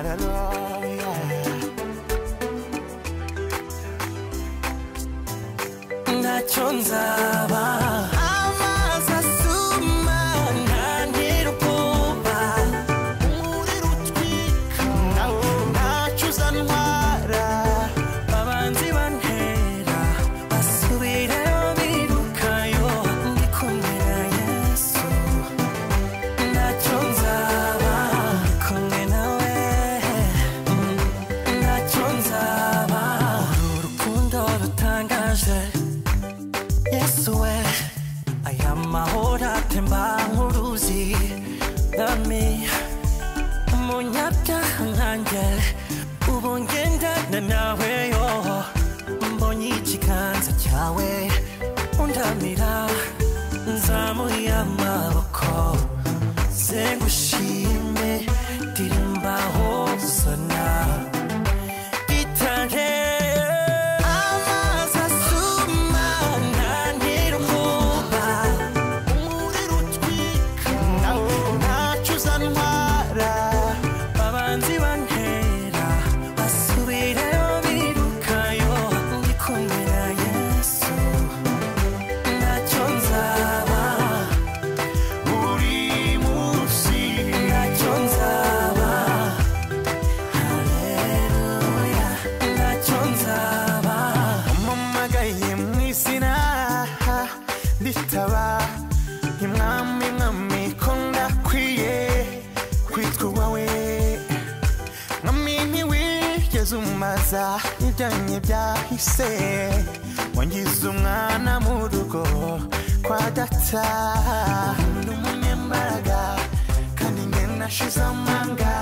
hallelujah. ntacyo nzaba amazi asuma ntantera ubwoba, umuriro utwika ntacyo uzantwara, abanzi bantera basubirayo birukayo ndi kumwe na Yesu. ntacyo nzaba ndi kumwe nawe, ntacyo nzaba. uru rukundo rutangaje Yesu we, aya mahoro atemba nk'uruzi, nami umunyabyaha nkanjye ubu ngendana nawe yo, mbonye ikiganza cyawe undamira, nzamuye amaboko sengushime, ndirimba hosana gitare. amazi asuma ntantera ubwoba, umuriro utwika ntacyo uzantwara, abanzi bantera basubirayo birukayo ndi kumwe na Yesu. ntacyo nzaba buri munsi ntacyo nzaba, haleluya. ntacyo nzaba umamagaye mu izina nditaba, mwami mwami ko ndakwiye kwitwa uwawe, mwami ntiwigeze umaza ibyanjye byahise, wangize umwana mu rugo kwa data, ndi umunyembaraga kandi njye nashize amanga.